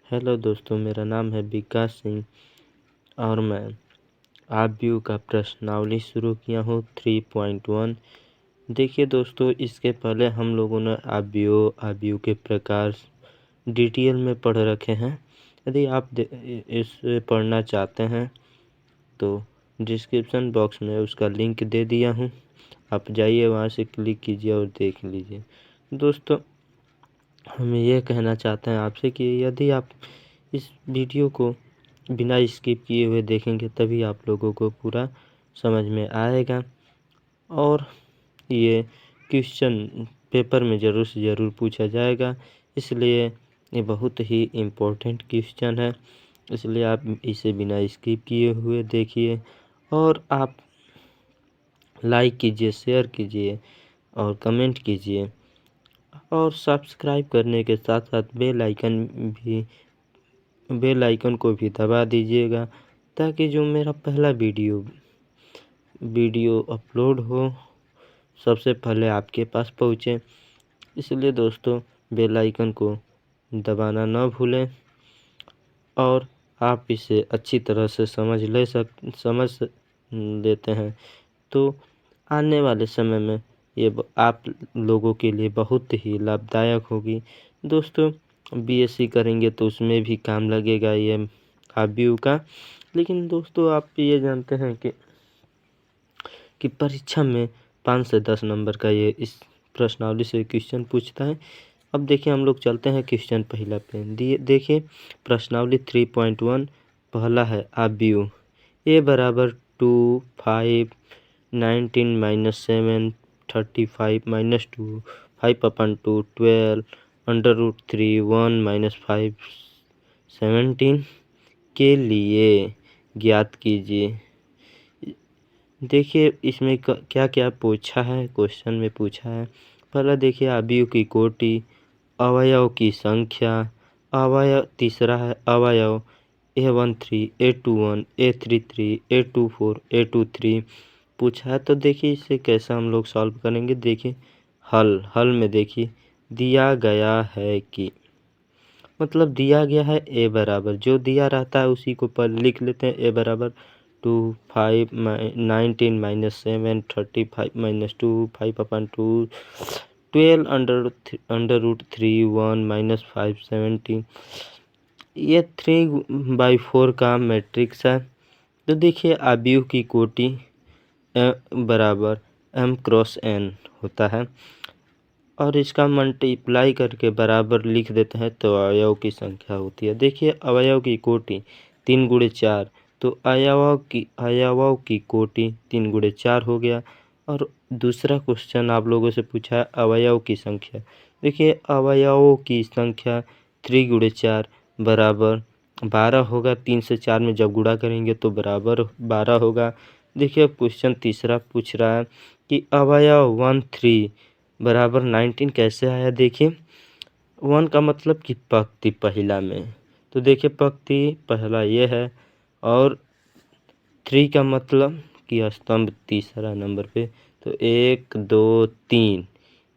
Hello दोस्तों, मेरा नाम है विकास सिंह और मैं आबव्यू का प्रश्नावली शुरू किया हूँ 3.1। देखिए दोस्तों, इसके पहले हम लोगों ने आबव्यू के प्रकार डिटेल में पढ़ रखे हैं। यदि आप इसे पढ़ना चाहते हैं तो डिस्क्रिप्शन बॉक्स में उसका लिंक दे दिया हूँ, आप जाइए वहाँ से क्लिक कीजिए और देख लीजिए। दोस्तों, हम ये कहना चाहते हैं आपसे कि यदि आप इस वीडियो को बिना स्किप किए हुए देखेंगे तभी आप लोगों को पूरा समझ में आएगा और ये क्वेश्चन पेपर में ज़रूर से ज़रूर पूछा जाएगा, इसलिए ये बहुत ही इम्पोर्टेंट क्वेश्चन है। इसलिए आप इसे बिना स्किप किए हुए देखिए और आप लाइक कीजिए, शेयर कीजिए और कमेंट कीजिए और सब्सक्राइब करने के साथ साथ बेल आइकन को भी दबा दीजिएगा ताकि जो मेरा पहला वीडियो अपलोड हो सबसे पहले आपके पास पहुँचे। इसलिए दोस्तों, बेल आइकन को दबाना न भूलें और आप इसे अच्छी तरह से समझ लेते हैं तो आने वाले समय में ये आप लोगों के लिए बहुत ही लाभदायक होगी। दोस्तों, बीएससी करेंगे तो उसमें भी काम लगेगा ये आबव्यू का। लेकिन दोस्तों, आप ये जानते हैं कि परीक्षा में 5 से 10 नंबर का ये इस प्रश्नावली से क्वेश्चन पूछता है। अब देखिए, हम लोग चलते हैं क्वेश्चन पहला पे। देखिए प्रश्नावली 3.1 पहला है आबव्यू ए बराबर 2 5 19 -7 35 -2 5/2 12 √3 1 -5 17 के लिए ज्ञात कीजिए। देखिए इसमें क्या क्या पूछा है, क्वेश्चन में पूछा है। पहला देखिए आबव्यू की कोटि, अवयव की संख्या, तीसरा है अवयव A13 A21 A33 A24 A23 पूछा है। तो देखिए इसे कैसा हम लोग सॉल्व करेंगे। देखिए हल में देखिए दिया गया है कि मतलब दिया गया है ए बराबर जो दिया रहता है उसी को पर लिख लेते हैं। ए बराबर 2 5 19 -7 35 -2 5/2 12 √3 1 -5 17 ये 3/4 का मैट्रिक्स है। तो देखिए आबव्यू की कोटि बराबर m×n होता है और इसका मल्टीप्लाई करके बराबर लिख देते हैं तो अवयव की संख्या होती है। देखिए अवयव की कोटि 3 × 4 तो अवयवों की कोटि 3 × 4 हो गया। और दूसरा क्वेश्चन आप लोगों से पूछा है अवयव की संख्या। देखिए अवयवों की संख्या 3 × 4 बराबर 12 होगा। 3 से 4 में जब गुणा करेंगे तो बराबर 12 होगा। देखिए क्वेश्चन तीसरा पूछ रहा है कि अवयव 13 बराबर 19 कैसे आया। देखिए 1 का मतलब कि पंक्ति पहला में, तो देखिए पंक्ति पहला ये है और 3 का मतलब कि स्तंभ तीसरा नंबर पे, तो 1 2 3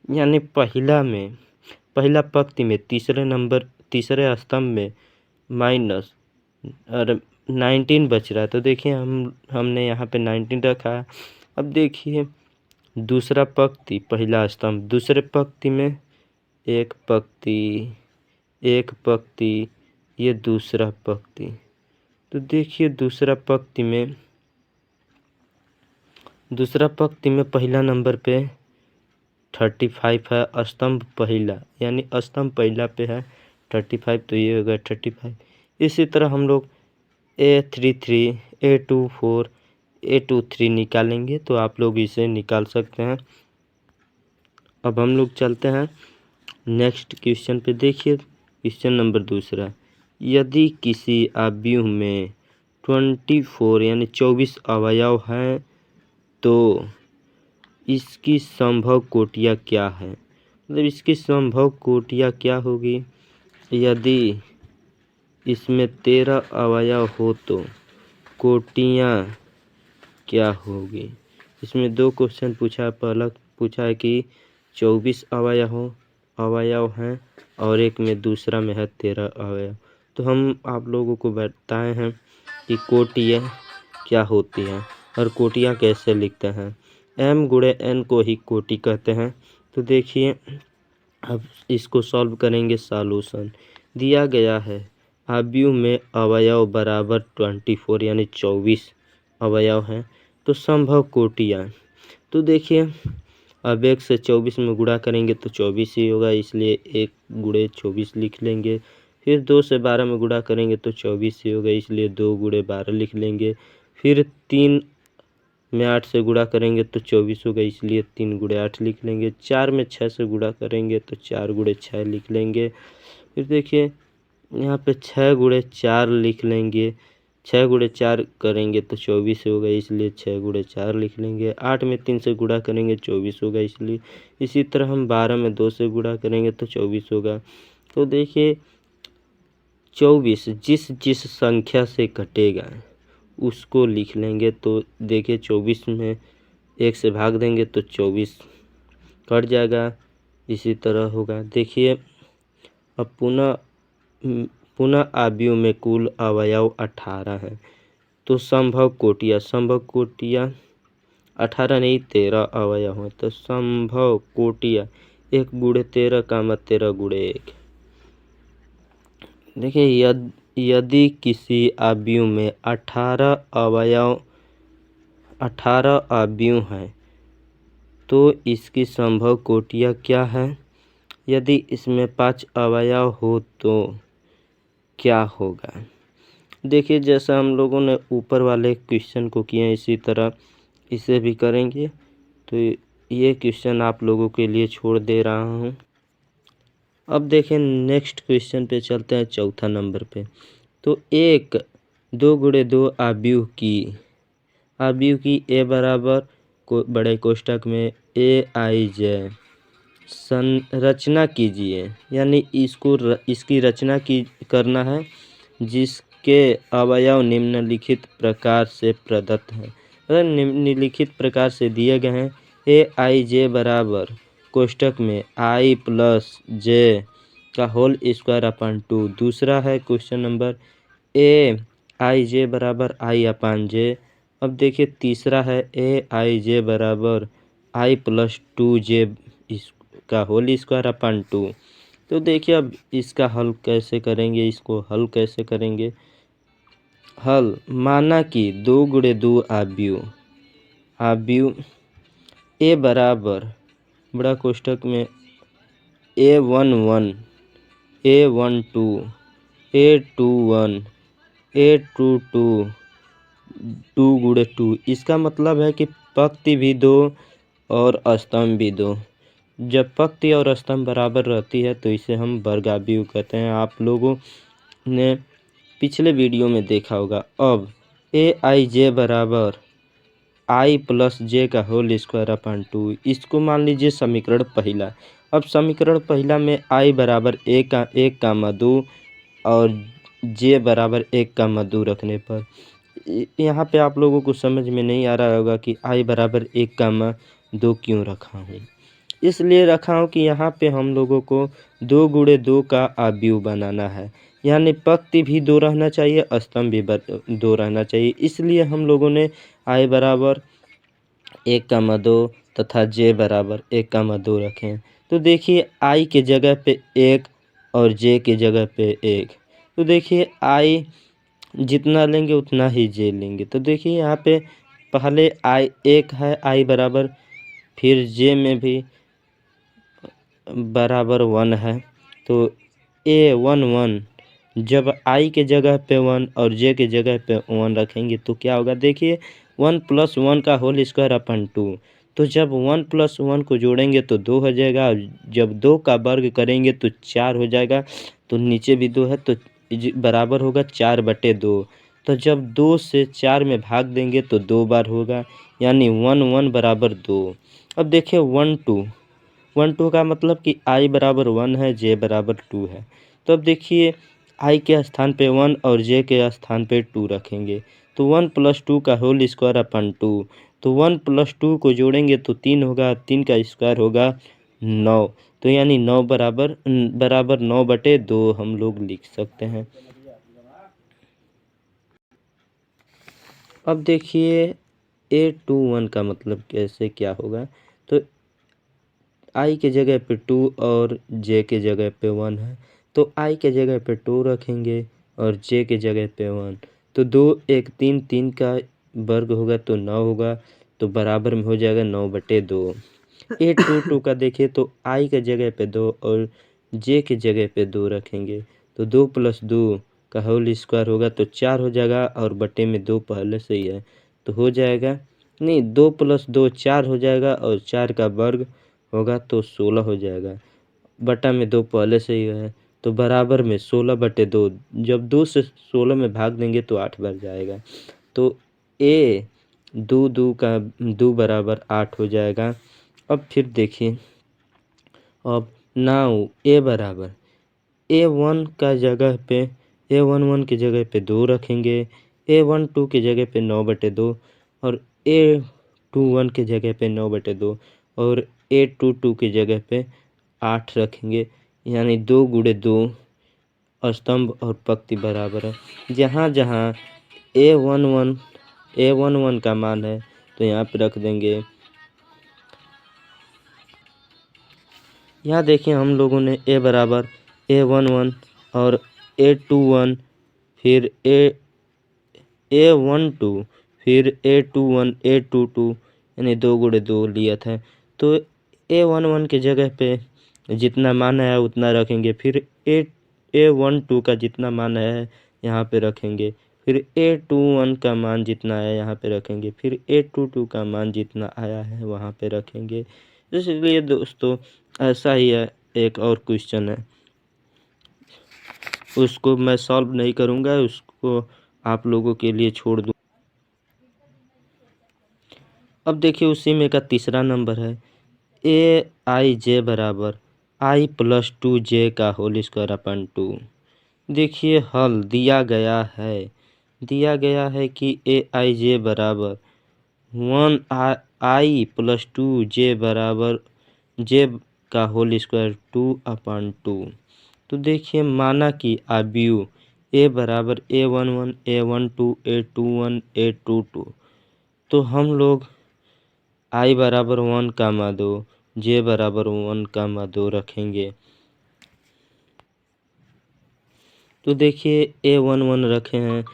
यानी पहला पंक्ति में तीसरे स्तंभ में माइनस और 19 बच रहा है। तो देखिए हमने यहाँ पे 19 रखा है। अब देखिए दूसरा पंक्ति पहला स्तंभ, दूसरे पंक्ति में एक पंक्ति ये दूसरा पंक्ति। तो देखिए दूसरा पंक्ति में पहला नंबर पे 35 है, स्तंभ पहला यानी स्तंभ पहला पे है 35, तो ये होगा 35। इसी तरह हम लोग A33 A24 A23 निकालेंगे तो आप लोग इसे निकाल सकते हैं। अब हम लोग चलते हैं नेक्स्ट क्वेश्चन पे। देखिए क्वेश्चन नंबर दूसरा, यदि किसी आबव्यू में 24 यानी 24 अवयव हैं तो इसकी संभव कोटियाँ क्या है। मतलब इसकी संभव कोटियाँ क्या होगी। यदि इसमें 13 अवयव हो तो कोटियाँ क्या होगी। इसमें दो क्वेश्चन पूछा है। पहला पूछा है कि 24 अवयव हैं और एक में दूसरा में है 13 अवयव। तो हम आप लोगों को बताए हैं कि कोटियाँ क्या होती हैं और कोटियाँ कैसे लिखते हैं। m गुणे n को ही कोटि कहते हैं। तो देखिए अब इसको सॉल्व करेंगे। सॉल्यूशन दिया गया है आव्यूह में अवयव बराबर 24 यानी 24 अवयव हैं। तो संभव कोटियाँ, तो देखिए अब 1 से 24 में गुणा करेंगे तो 24 ही होगा, इसलिए 1 गुणे 24 लिख लेंगे। फिर 2 से 12 में गुणा करेंगे तो 24 ही होगा, इसलिए 2 गुणे 12 लिख लेंगे। फिर 3 में 8 से गुणा करेंगे तो 24 होगा, इसलिए 3 गुणे 8 लिख लेंगे। 4 में 6 से गुणा करेंगे तो 4 गुणे 6 लिख लेंगे। फिर देखिए यहाँ पे 6 गुणे 4 लिख लेंगे। 6 गुणे 4 करेंगे तो 24 होगा, इसलिए 6 गुणे 4 लिख लेंगे। 8 में 3 से गुणा करेंगे 24 होगा, इसलिए इसी तरह हम 12 में 2 से गुणा करेंगे तो 24 होगा। तो देखिए 24 जिस जिस संख्या से कटेगा उसको लिख लेंगे। तो देखिए 24 में 1 से भाग देंगे तो 24 कट जाएगा, इसी तरह होगा। देखिए अब पुनः आव्यूह में कुल अवयव 18 हैं। तो संभव कोटियाँ 18 नहीं 13 अवयव हैं। तो संभव कोटियाँ 1 गुणे 13 कामा 13 गुणे 1। देखिए यदि किसी आव्यूह में 18 आव्यूह हैं तो इसकी संभव कोटियाँ क्या है। यदि इसमें 5 अवयव हो तो क्या होगा। देखिए जैसा हम लोगों ने ऊपर वाले क्वेश्चन को किया इसी तरह इसे भी करेंगे। तो ये क्वेश्चन आप लोगों के लिए छोड़ दे रहा हूँ। अब देखें नेक्स्ट क्वेश्चन पे चलते हैं, चौथा नंबर पे। तो 2 गुणे 2 आव्यूह की ए बराबर बड़े कोष्ठक में AIJ संरचना कीजिए, यानी इसकी रचना करना है जिसके अवयव निम्नलिखित प्रकार से प्रदत्त हैं। अगर निम्नलिखित प्रकार से दिए गए हैं AIJ बराबर कोष्ठक में I प्लस J का होल स्क्वायर अपॉन 2। दूसरा है क्वेश्चन नंबर AIJ बराबर I अपॉन J। अब देखिए तीसरा है AIJ बराबर I प्लस 2J का होल स्क्वायर अपॉन 2। तो देखिए अब इसका हल कैसे करेंगे, इसको हल कैसे करेंगे। हल माना कि 2 गुणे 2 आव्यूह ए बराबर बड़ा कोष्ठक में A11 A12 A21 A22 2 गुणे 2। इसका मतलब है कि पंक्ति भी 2 और स्तंभ भी 2। जब पंक्ति और स्तंभ बराबर रहती है तो इसे हम वर्ग आव्यूह कहते हैं। आप लोगों ने पिछले वीडियो में देखा होगा। अब AIJ बराबर I प्लस J का होल स्क्वायर अपॉन 2, इसको मान लीजिए समीकरण पहला। अब समीकरण पहला में I बराबर 1,2 और J बराबर 1,2 रखने पर यहाँ पे आप लोगों को समझ में नहीं आ रहा होगा कि I बराबर 1,2 क्यों रखा हूँ। इसलिए रखा हूँ कि यहाँ पे हम लोगों को 2 गुणे 2 का आव्यूह बनाना है, यानी पंक्ति भी 2 रहना चाहिए, स्तंभ भी 2 रहना चाहिए। इसलिए हम लोगों ने I बराबर 1,2 तथा J बराबर 1,2 रखें। तो देखिए I के जगह पे 1 और J के जगह पे 1। तो देखिए I जितना लेंगे उतना ही J लेंगे। तो देखिए यहाँ पे पहले I 1 है I बराबर, फिर J में भी बराबर 1 है। तो A11 जब I के जगह पे 1 और J के जगह पे 1 रखेंगे तो क्या होगा। देखिए 1 प्लस 1 का होल स्क्वायर अपॉन 2। तो जब 1 प्लस 1 को जोड़ेंगे तो 2 हो जाएगा, जब 2 का वर्ग करेंगे तो 4 हो जाएगा। तो नीचे भी 2 है तो बराबर होगा 4/2। तो जब 2 से 4 में भाग देंगे तो 2 बार होगा, यानी 1 1 बराबर 2। अब देखिए 1 2 का मतलब कि I बराबर 1 है J बराबर 2 है। तो अब देखिए I के स्थान पे 1 और J के स्थान पे 2 रखेंगे। तो 1 प्लस 2 का होल स्क्वायर अपॉन 2। तो 1 प्लस 2 को जोड़ेंगे तो 3 होगा, 3 का स्क्वायर होगा 9। तो यानी 9 बराबर 9/2 हम लोग लिख सकते हैं। अब देखिए A21 का मतलब कैसे क्या होगा, तो आई के जगह पे 2 और जे के जगह पे 1 है, तो आई के जगह पे 2 रखेंगे और जे के जगह पे 1, तो 2 1 3 3 का वर्ग होगा तो 9 होगा, तो बराबर में हो जाएगा 9/2। A22 का देखिए तो आई के जगह पे 2 और जे के जगह पे 2 रखेंगे, तो 2 + 2 का होल स्क्वायर होगा तो 4 हो जाएगा, और बटे में 2 पहले से ही है तो हो जाएगा, नहीं 2 + 2 4 हो जाएगा, और 4 का वर्ग होगा तो 16 हो जाएगा, बटा में 2 पहले से ही है तो बराबर में 16/2। जब 2 से 16 में भाग देंगे तो 8 बन जाएगा, तो ए 2 2 का 2 बराबर 8 हो जाएगा। अब फिर देखिए, अब नाउ ए बराबर A1 का जगह पे A11 की जगह पे 2 रखेंगे, A12 की जगह पे 9/2 और A21 की जगह पे 9/2 और A22 की जगह पे 8 रखेंगे, यानी 2 × 2 स्तंभ और पंक्ति बराबर है। जहाँ जहाँ A11 का मान है तो यहाँ पे रख देंगे। यहाँ देखिए हम लोगों ने A बराबर A11 और A21 फिर A12 फिर A21 A22 यानी 2 × 2 लिया था, तो A11 की जगह पे जितना मान आया उतना रखेंगे, फिर A12 का जितना मान आया है यहाँ पे रखेंगे, फिर A21 का मान जितना आया यहाँ पे रखेंगे, फिर A22 का मान जितना आया है वहाँ पे रखेंगे। इसलिए दोस्तों ऐसा ही है, एक और क्वेश्चन है, उसको मैं सॉल्व नहीं करूँगा, उसको आप लोगों के लिए छोड़ दूँ। अब देखिए उसी में का तीसरा नंबर है AIJ बराबर I + 2J का होल स्क्वायर अपन 2। देखिए हल दिया गया है कि AIJ बराबर 1I + 2J बराबर J का होल स्क्वायर 2/2। तो देखिए माना कि अवयव A बराबर A11 A12 A21 A22, तो हम लोग I बराबर 1, 2 J बराबर 1, 2 रखेंगे। तो देखिए A11 रखे हैं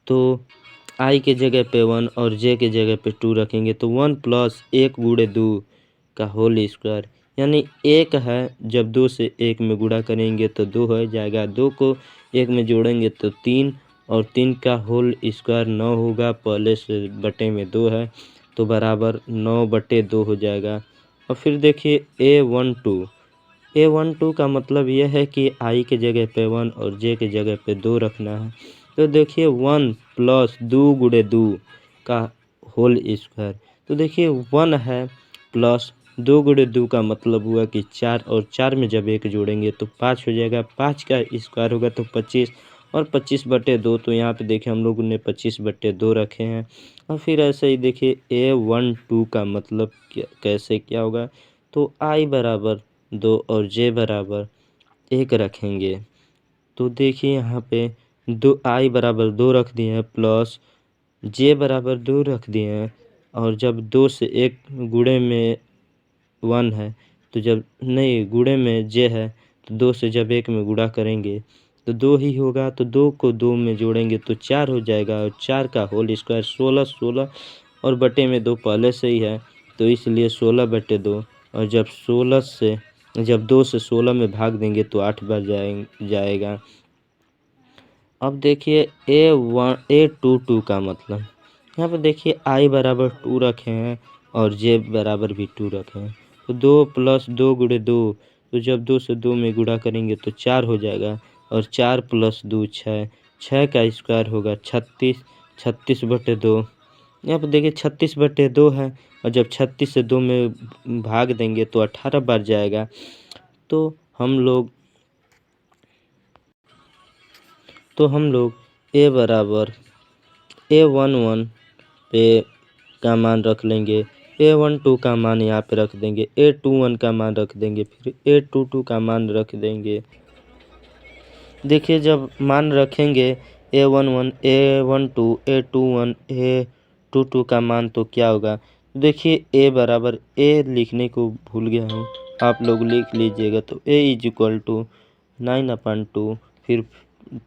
तो I के जगह पे 1 और J के जगह पे 2 रखेंगे, तो 1 + 1 × 2 का होल स्क्वायर, यानी 1 है, जब 2 से 1 में गुणा करेंगे तो 2 हो जाएगा, 2 को 1 में जोड़ेंगे तो 3 और 3 का होल स्क्वायर 9 होगा, पहले से बटे में 2 है तो बराबर 9/2 हो जाएगा। और फिर देखिए A12 का मतलब यह है कि I के जगह पे 1 और J के जगह पे 2 रखना है, तो देखिए 1 + 2 × 2 का होल स्क्वायर, तो देखिए 1 है प्लस 2 × 2 का मतलब हुआ कि 4, और 4 में जब 1 जोड़ेंगे तो 5 हो जाएगा, 5 का स्क्वायर होगा तो 25 और 25/2, तो यहाँ पे देखिए हम लोगों ने 25/2 रखे हैं। और फिर ऐसे ही देखिए A12 का मतलब कैसे क्या होगा, तो I बराबर 2 और J बराबर 1 रखेंगे, तो देखिए यहाँ पे I बराबर 2 रख दिए हैं प्लस J बराबर 2 रख दिए हैं, और जब 2 से 1 गुणे में 1 है, तो जब नहीं गुणे में J है तो 2 से जब 1 में गुणा करेंगे तो 2 ही होगा, तो 2 को 2 में जोड़ेंगे तो 4 हो जाएगा, और 4 का होल स्क्वायर 16 और बटे में 2 पहले से ही है तो इसलिए 16/2, और जब 2 से 16 में भाग देंगे तो 8 बार जाएगा। अब देखिए A22 का मतलब, यहाँ पर देखिए I बराबर 2 रखे हैं और J बराबर भी 2 रखे हैं, तो 2 + 2 × 2, तो जब 2 से 2 में गुणा करेंगे तो 4 हो जाएगा, और 4 + 2 6, 6 का स्क्वायर होगा 36, 36/2। यहाँ पर देखिए 36/2 है, और जब 36 से 2 में भाग देंगे तो 18 बार जाएगा, तो हम लोग A बराबर A11 पे का मान रख लेंगे, A12 का मान यहाँ पे रख देंगे, A21 का मान रख देंगे, फिर A22 का मान रख देंगे। देखिए जब मान रखेंगे A11 A12 A21 A22 का मान तो क्या होगा। देखिए A बराबर A लिखने को भूल गया हूँ, आप लोग लिख लीजिएगा। तो A इज इक्वल टू 9/2, फिर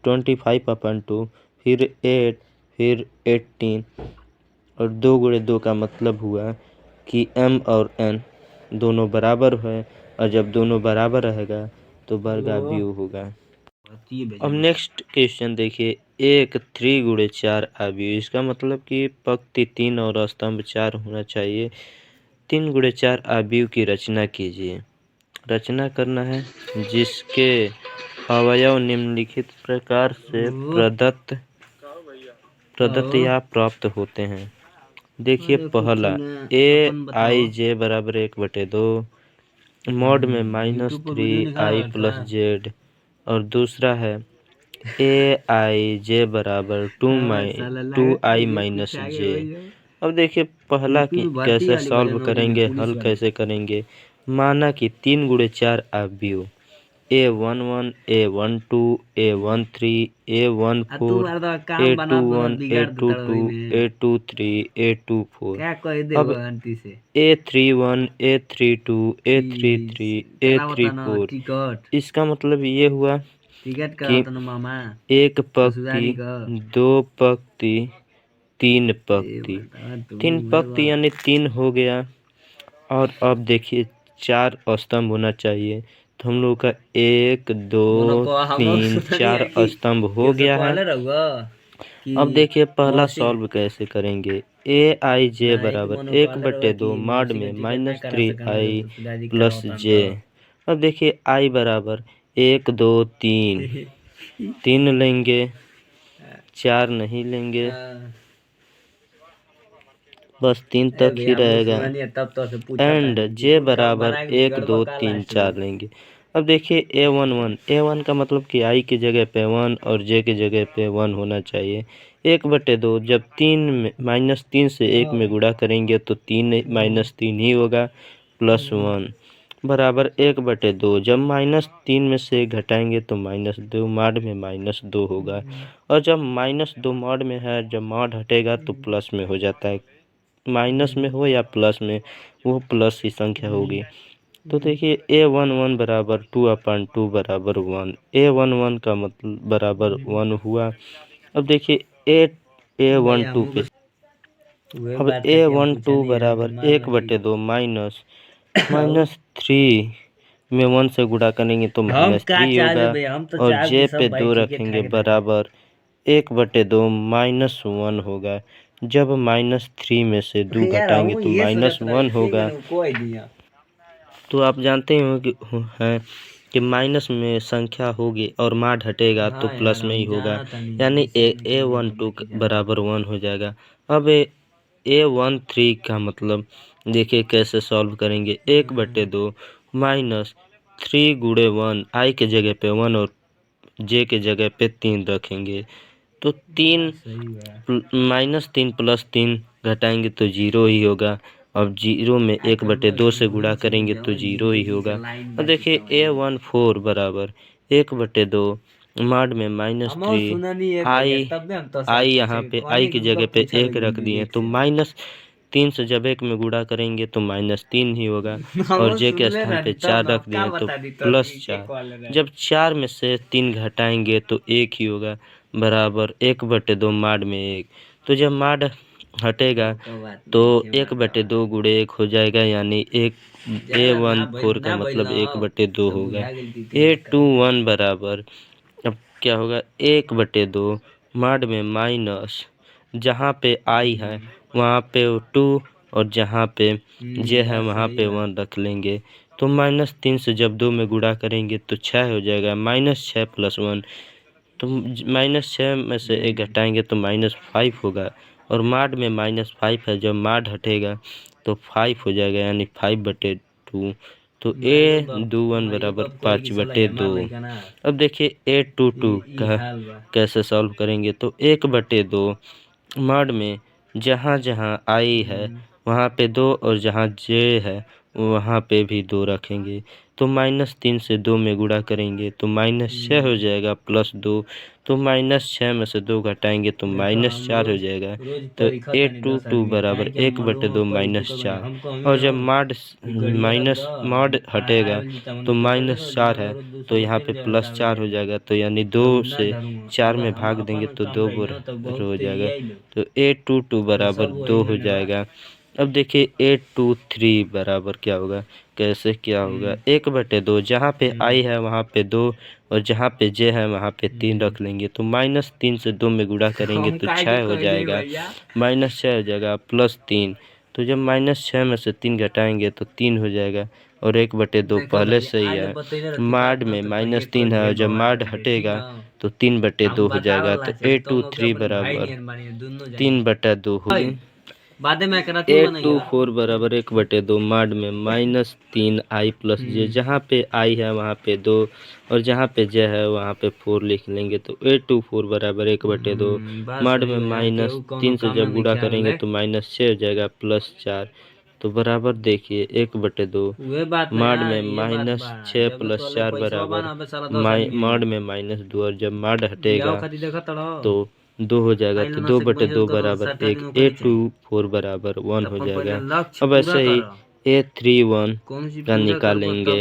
25/2, फिर 8, फिर 18 और 2 गुणे 2 का मतलब हुआ कि M और N दोनों बराबर है, और जब दोनों बराबर रहेगा तो वर्ग अवयव होगा। अब नेक्स्ट क्वेश्चन देखिए, एक 3 गुणे 4 अवयव, इसका मतलब कि पंक्ति 3 और स्तंभ 4 होना चाहिए। 3 गुणे 4 अवयव की रचना कीजिए। रचना करना है जिसके अवयव निम्नलिखित प्रकार से प्रदत्त या प्राप्त होते हैं। देखिए पहला Aij बराबर 1/2 मॉड में -3i + z, और दूसरा है Aij बराबर 2i - j। अब देखिए पहला की कैसे सॉल्व करेंगे, हल कैसे करेंगे। माना कि 3 गुणे 4 अवयव A11 A12 A13 A14 A21 A22 A23 A24। अब A31 A32 A33 A34, इसका मतलब ये हुआ कि एक पंक्ति, दो पंक्ति, तीन पंक्ति। 3 पंक्ति यानी 3 हो गया। और अब देखिए 4 स्तंभ होना चाहिए, तो हम लोग का 1 2 3 4 स्तंभ हो गया है। अब देखिए पहला सॉल्व कैसे करेंगे। Aij बराबर 1/2 मॉड में -3i + j। अब देखिए i बराबर 1 2 3 लेंगे, 4 नहीं लेंगे, बस 3 तक ही रहेगा। एंड j बराबर 1 2 3 4 लेंगे। अब देखिए A11 का मतलब कि i की जगह पे 1 और j की जगह पे 1 होना चाहिए। 1/2 जब 3 से 1 में गुणा करेंगे तो 3 -3 ही होगा, +1 बराबर 1/2 जब -3 में से घटाएंगे तो -2 मॉड में -2 होगा। और जब -2 मॉड में है, जब मॉड हटेगा तो प्लस में हो जाता है। माइनस में हो या प्लस में, वो प्लस ही संख्या होगी। तो देखिए A11 बराबर 2/2 बराबर 1, A11 का मतलब बराबर 1 हुआ। अब देखिए A12 पे, अब A12 बराबर 1/2 -3 में 1 से गुणा करेंगे तो -3 होगा, और J पे 2 रखेंगे बराबर 1/2 -1 होगा। जब -3 में से 2 घटाएंगे तो -1 होगा। तो आप जानते हो कि हैं कि माइनस में संख्या होगी और मॉड हटेगा तो प्लस में ही होगा, यानी A12 बराबर 1 हो जाएगा। अब A13 का मतलब देखिए कैसे सॉल्व करेंगे। 1/2 -3 गुणे 1, i के जगह पे 1 और j के जगह पे 3 रखेंगे, तो 3 -3 + 3 घटाएंगे तो 0 ही होगा। अब 0 में 1/2 से गुणा करेंगे तो 0 ही होगा। अब देखिए A14 बराबर 1/2 मॉड में -3 i यहाँ पे i की जगह पे 1 रख दिए, तो -3 से जब 1 में गुणा करेंगे तो -3 ही होगा, और j के स्थान पे 4 रख दिए तो +4। जब 4 में से 3 घटाएंगे तो 1 ही होगा, बराबर 1/2 मॉड में 1। तो जब मॉड हटेगा तो 1/2 गुणे 1 हो जाएगा, यानी A14 का मतलब 1/2 होगा। A21 बराबर, अब क्या होगा, 1/2 मॉड में माइनस, जहाँ पे i है वहाँ पे 2 और जहाँ पे j है वहाँ पे 1 रख लेंगे। तो -3 से जब 2 में गुणा करेंगे तो 6 हो जाएगा, -6 + 1। तो -6 में से 1 घटाएंगे तो -5 होगा, और मॉड में -5 है, जब मॉड हटेगा तो 5 हो जाएगा, यानी 5/2। तो A21 बराबर 5/2। अब देखिए A22 का कैसे सॉल्व करेंगे। तो 1/2 मॉड में जहाँ जहाँ i है वहाँ पे 2 और जहाँ j है वहाँ पे भी 2 रखेंगे तो -3 से 2 में गुणा करेंगे तो -6 हो जाएगा, +2 तो -6 में से 2 घटाएंगे तो -4 हो जाएगा। तो 822 बराबर 1/2 -4। और जब मॉड हटेगा तो -4 है तो यहाँ पे +4 हो जाएगा, तो यानी 2 से 4 में भाग देंगे तो 2 हो जाएगा। तो 822 बराबर 2 हो जाएगा। अब देखिए 823 बराबर क्या होगा, कैसे क्या होगा, 1/2 जहाँ पे i है वहाँ पे 2 और जहाँ पे j है वहाँ पे 3 रख लेंगे तो -3 से 2 में गुणा करेंगे तो 6 हो जाएगा, -6 हो जाएगा +3। तो जब -6 में से 3 घटाएंगे तो 3 हो जाएगा और 1/2 पहले से ही है। माड में -3 है और जब माड हटेगा तो 3/2 हो जाएगा। तो 823 बराबर 3/2 हो गया। 824 बराबर 1/2 माड में -3 i + j, जहाँ पे i है वहाँ पे 2 और जहाँ पे j है वहाँ पे 4 लिख लेंगे। तो 824 बराबर 1/2 माड में -3 से जब गुणा करेंगे तो -6 हो जाएगा +4। तो बराबर देखिए 1/2 माड में -6 + 4 बराबर माड में -2 और जब माड हटेगा तो 2 हो जाएगा। तो 2/2 बराबर 1, 824 बराबर 1 हो जाएगा। अब ऐसे ही A31 का निकालेंगे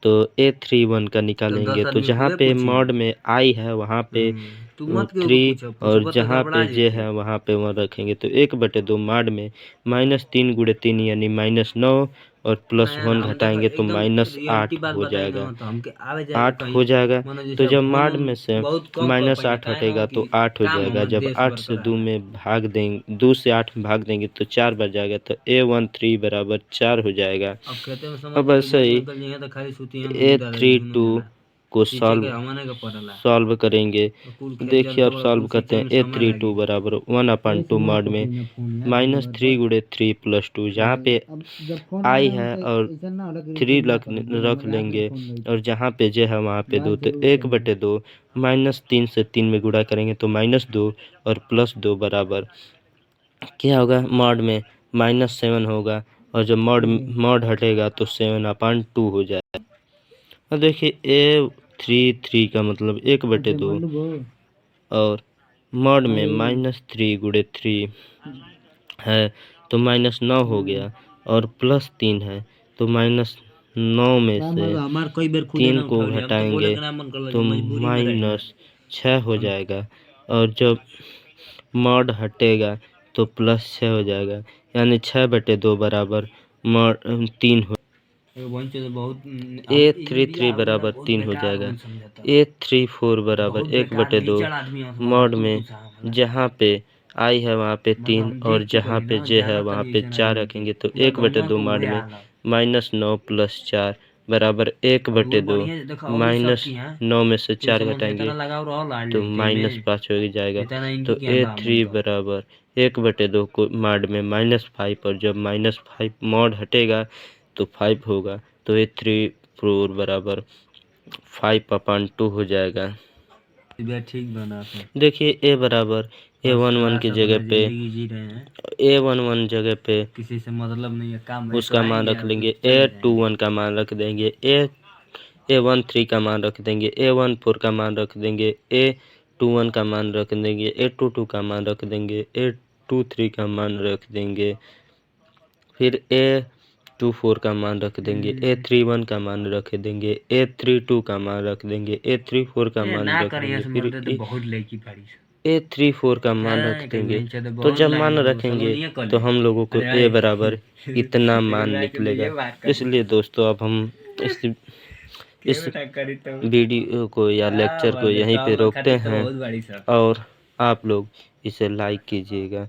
तो A31 का निकालेंगे तो जहाँ पे मॉड में i है वहाँ पे 3 और जहाँ पे j है वहाँ पे 1 रखेंगे तो 1/2 माड में -3 × 3 यानी -9 और +1 घटाएंगे तो -8 हो जाएगा, 8 हो जाएगा। तो जब माड में से -8 हटेगा तो 8 हो जाएगा। जब 8 से 2 में भाग देंगे, 2 से 8 में भाग देंगे तो 4 बच जाएगा। तो A13 बराबर 4 हो जाएगा। अब ऐसे ही A32 को सॉल्व करेंगे। देखिए अब सॉल्व करते हैं। A32 बराबर 1/2 मॉड में -3 × 3 + 2, जहाँ पे i है और 3 रख लेंगे और जहाँ पे j है वहाँ पे 2। तो 1/2 -3 से 3 में गुणा करेंगे तो -2 और +2 बराबर क्या होगा, मॉड में -7 होगा और जब मॉड हटेगा तो 7/2 हो जाएगा। अब देखिए A33 का मतलब 1/2 और मॉड में -3 × 3 है तो -9 हो गया और +3 है तो -9 में से 3 को घटाएंगे तो -6 हो जाएगा और जब मॉड हटेगा तो +6 हो जाएगा, यानी 6/2 बराबर 3 हो। A33 बराबर 3 हो जाएगा। A34 बराबर 1/2 मॉड में जहाँ पे i है वहाँ पे 3 और जहाँ पे j है वहाँ पे 4 रखेंगे तो 1/2 मॉड में -9 + 4 बराबर 1/2 -9 में से 4 घटाएंगे तो -5 हो जाएगा। तो A3 बराबर 1/2 को मॉड में -5 और जब -5 मॉड हटेगा तो 5 होगा। तो A34 बराबर 5/2 हो जाएगा। देखिए A बराबर A11 की जगह पे A11 जगह पे किसी से मतलब नहीं है, काम उसका मान रख लेंगे। A21 का मान रख देंगे, A13 का मान रख देंगे, A14 का मान रख देंगे, A21 का मान रख देंगे, A22 का मान रख देंगे, A23 का मान रख देंगे, फिर A24 का मान रख देंगे, A31 का मान रख देंगे, A32 का मान रख देंगे, A34 का मान रख देंगे, फिर A34 का मान रख देंगे। तो जब मान रखेंगे तो हम लोगों को A बराबर इतना मान निकलेगा। इसलिए दोस्तों अब हम इस वीडियो को या लेक्चर को यहीं पे रोकते हैं और आप लोग इसे लाइक कीजिएगा।